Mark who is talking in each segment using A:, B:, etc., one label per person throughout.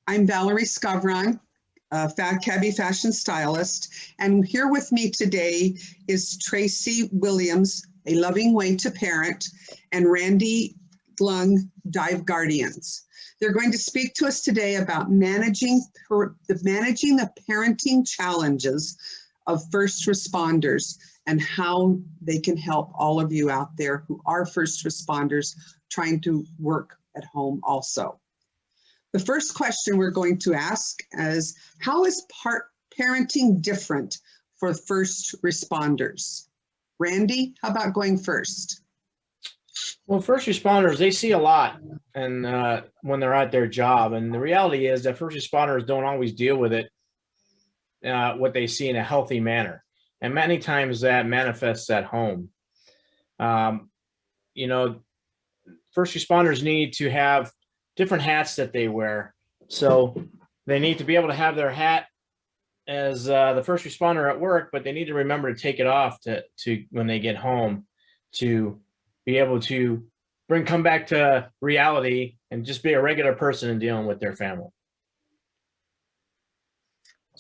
A: I'm Valarie Skovron, cabbie fashion stylist, and here with me today is Traci Williams, A Loving Way to Parent, and Randy Glung, Dive Guardians. They're going to speak to us today about managing the parenting challenges of first responders and how they can help all of you out there who are first responders trying to work at home also. The first question we're going to ask is, how is parenting different for first responders? Randy, how about going first?
B: Well, first responders, they see a lot and when they're at their job. And the reality is that first responders don't always deal with it, what they see in a healthy manner. And many times that manifests at home. You know, first responders need to have different hats that they wear. So they need to be able to have their hat as the first responder at work, but they need to remember to take it off to when they get home, to be able to come back to reality and just be a regular person and dealing with their family.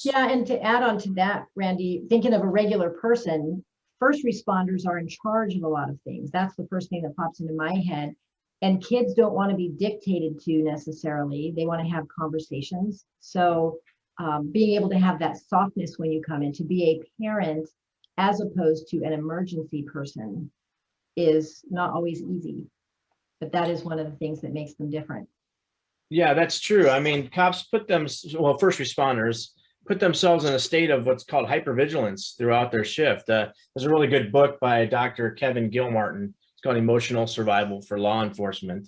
C: Yeah, and to add on to that, Randy, thinking of a regular person, first responders are in charge of a lot of things. That's the first thing that pops into my head. And kids don't want to be dictated to necessarily. They want to have conversations. So being able to have that softness when you come in, to be a parent as opposed to an emergency person, is not always easy. But that is one of the things that makes them different.
B: Yeah, that's true. I mean, cops first responders put themselves in a state of what's called hypervigilance throughout their shift. There's a really good book by Dr. Kevin Gilmartin. It's called Emotional Survival for Law Enforcement.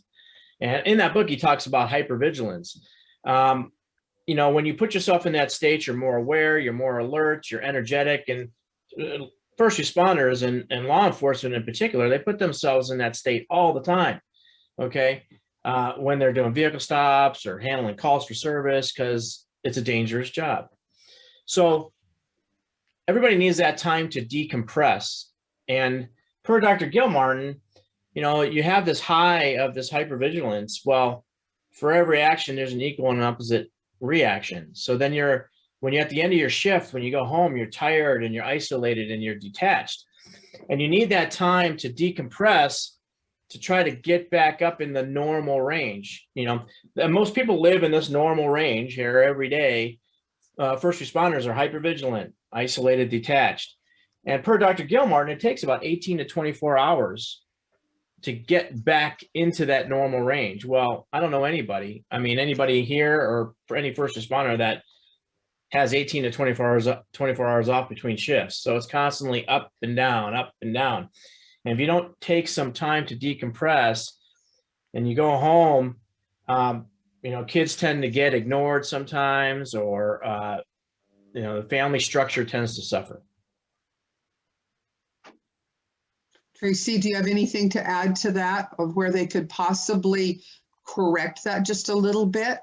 B: And in that book, he talks about hypervigilance. You know, when you put yourself in that state, you're more aware, you're more alert, you're energetic. And first responders and law enforcement in particular, they put themselves in that state all the time, okay? When they're doing vehicle stops or handling calls for service, because it's a dangerous job. So everybody needs that time to decompress. And per Dr. Gilmartin, you know, you have this high of this hypervigilance. Well, for every action, there's an equal and opposite reaction. So then when you're at the end of your shift, when you go home, you're tired and you're isolated and you're detached. And you need that time to decompress to try to get back up in the normal range. You know, most people live in this normal range here every day. First responders are hypervigilant, isolated, detached. And per Dr. Gilmartin, it takes about 18 to 24 hours to get back into that normal range. Well, I don't know anybody. I mean, anybody here or for any first responder that has 18 to 24 hours off between shifts. So it's constantly up and down, up and down. And if you don't take some time to decompress and you go home, you know, kids tend to get ignored sometimes, or, you know, the family structure tends to suffer.
A: Traci, do you have anything to add to that, of where they could possibly correct that just a little bit?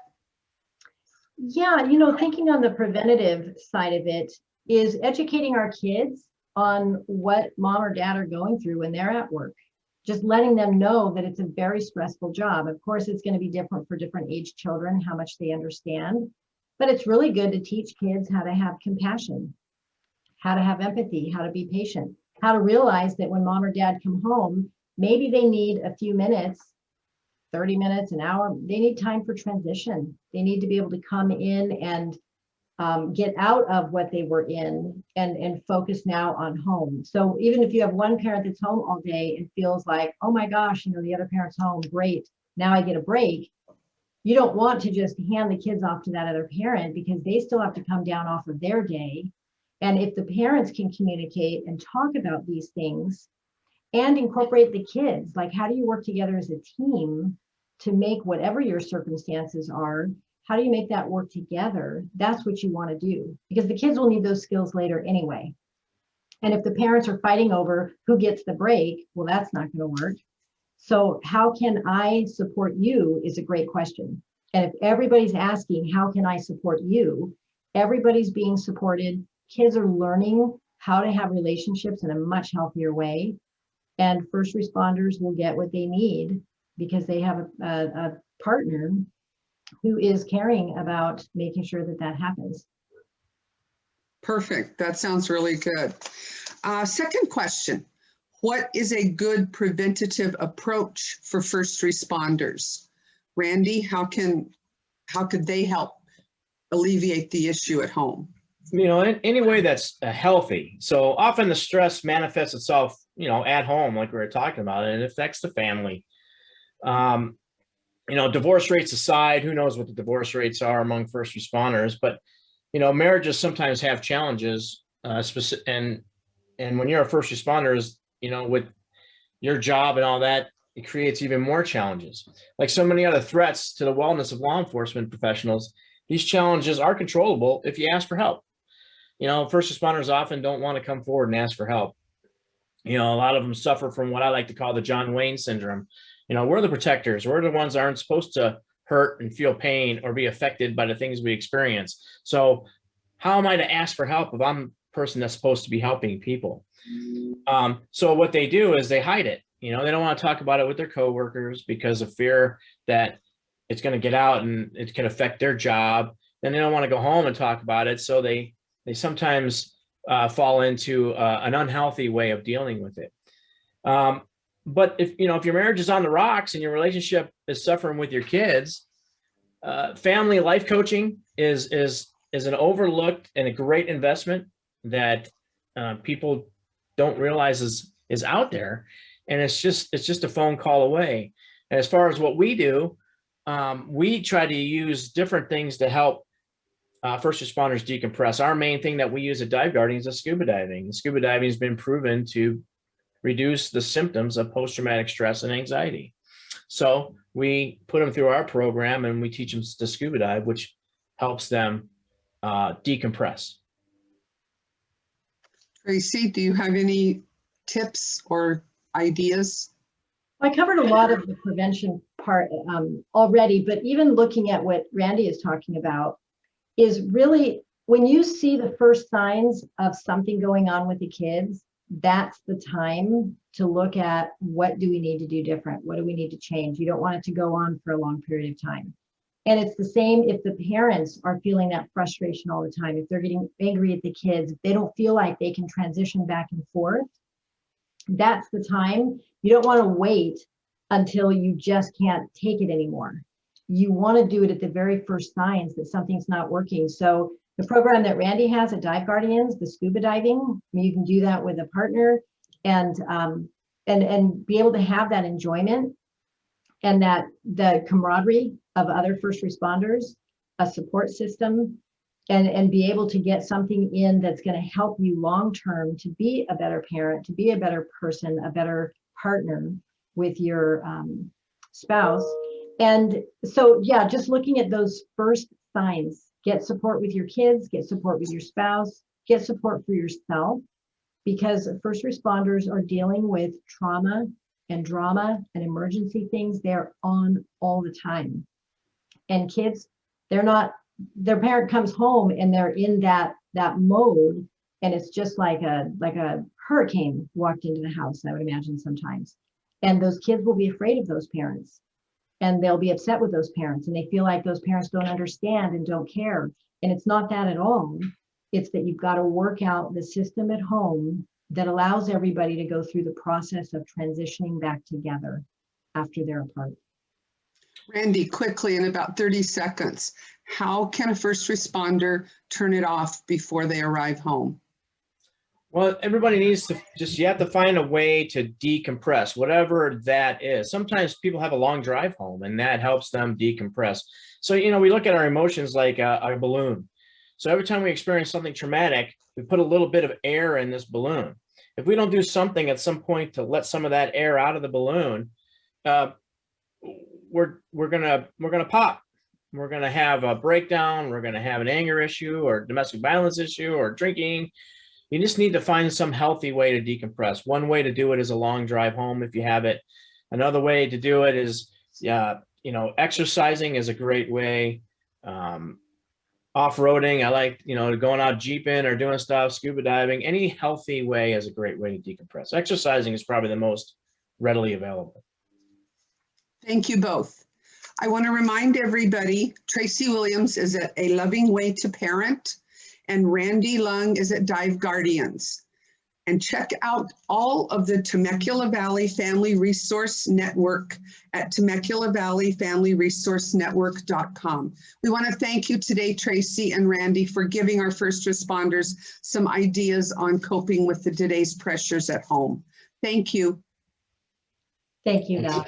C: Yeah, you know, thinking on the preventative side of it is educating our kids on what mom or dad are going through when they're at work. Just letting them know that it's a very stressful job. Of course, it's going to be different for different age children, how much they understand, but it's really good to teach kids how to have compassion, how to have empathy, how to be patient, how to realize that when mom or dad come home, maybe they need a few minutes, 30 minutes, an hour. They need time for transition. They need to be able to come in and get out of what they were in and focus now on home. So even if you have one parent that's home all day and feels like, oh my gosh, you know, the other parent's home, great, now I get a break. You don't want to just hand the kids off to that other parent, because they still have to come down off of their day. And if the parents can communicate and talk about these things and incorporate the kids, like how do you work together as a team to make whatever your circumstances are, how do you make that work together? That's what you want to do, because the kids will need those skills later anyway. And if the parents are fighting over who gets the break, well, that's not going to work. So how can I support you is a great question. And if everybody's asking, how can I support you? Everybody's being supported. Kids are learning how to have relationships in a much healthier way. And first responders will get what they need because they have a partner who is caring about making sure that that happens.
A: Perfect. That sounds really good. Second question. What is a good preventative approach for first responders? Randy, how could they help alleviate the issue at home?
B: You know, in any way that's healthy. So often the stress manifests itself, you know, at home, like we were talking about, and it affects the family. You know, divorce rates aside, who knows what the divorce rates are among first responders, but, you know, marriages sometimes have challenges, and when you're a first responder, you know, with your job and all that, it creates even more challenges. Like so many other threats to the wellness of law enforcement professionals, these challenges are controllable if you ask for help. You know, first responders often don't want to come forward and ask for help. You know, a lot of them suffer from what I like to call the John Wayne syndrome. You know, we're the protectors. We're the ones that aren't supposed to hurt and feel pain or be affected by the things we experience. So how am I to ask for help if I'm the person that's supposed to be helping people? So what they do is they hide it. You know, they don't want to talk about it with their coworkers because of fear that it's going to get out and it can affect their job. Then they don't want to go home and talk about it. So they sometimes fall into an unhealthy way of dealing with it. But if your marriage is on the rocks and your relationship is suffering with your kids, family life coaching is an overlooked and a great investment that people don't realize is out there, and it's just a phone call away. And as far as what we do, we try to use different things to help first responders decompress. Our main thing that we use at Dive Guardians is scuba diving. And scuba diving has been proven to reduce the symptoms of post-traumatic stress and anxiety. So we put them through our program and we teach them to scuba dive, which helps them decompress.
A: Traci, do you have any tips or ideas?
C: I covered a lot of the prevention part already, but even looking at what Randy is talking about is really when you see the first signs of something going on with the kids, that's the time to look at what do we need to do different? What do we need to change? You don't want it to go on for a long period of time. And it's the same if the parents are feeling that frustration all the time, if they're getting angry at the kids, if they don't feel like they can transition back and forth, that's the time. You don't want to wait until you just can't take it anymore. You want to do it at the very first signs that something's not working. So the program that Randy has at Dive Guardians, the scuba diving, you can do that with a partner and be able to have that enjoyment and that the camaraderie of other first responders, a support system, and be able to get something in that's going to help you long term to be a better parent, to be a better person, a better partner with your spouse. And so, yeah, just looking at those first signs, get support with your kids, get support with your spouse, get support for yourself, because first responders are dealing with trauma and drama and emergency things. They're on all the time. And kids, their parent comes home and they're in that mode, and it's just like a hurricane walked into the house, I would imagine sometimes. And those kids will be afraid of those parents. And they'll be upset with those parents, and they feel like those parents don't understand and don't care. And it's not that at all. It's that you've got to work out the system at home that allows everybody to go through the process of transitioning back together after they're apart.
A: Randy, quickly, in about 30 seconds, how can a first responder turn it off before they arrive home?
B: Well, everybody needs to you have to find a way to decompress, whatever that is. Sometimes people have a long drive home and that helps them decompress. So, we look at our emotions like a balloon. So every time we experience something traumatic, we put a little bit of air in this balloon. If we don't do something at some point to let some of that air out of the balloon, we're gonna pop. We're gonna have a breakdown. We're gonna have an anger issue or domestic violence issue or drinking. You just need to find some healthy way to decompress. One way to do it is a long drive home if you have it. Another way to do it is, exercising is a great way. Off-roading, I like, going out jeeping or doing stuff, scuba diving. Any healthy way is a great way to decompress. Exercising is probably the most readily available.
A: Thank you both. I want to remind everybody, Traci Williams is at A Loving Way to Parent, and Randy Lung is at Dive Guardians. And check out all of the Temecula Valley Family Resource Network at TemeculaValleyFamilyResourceNetwork.com. We want to thank you today, Traci and Randy, for giving our first responders some ideas on coping with today's pressures at home. Thank you.
C: Thank you, Val.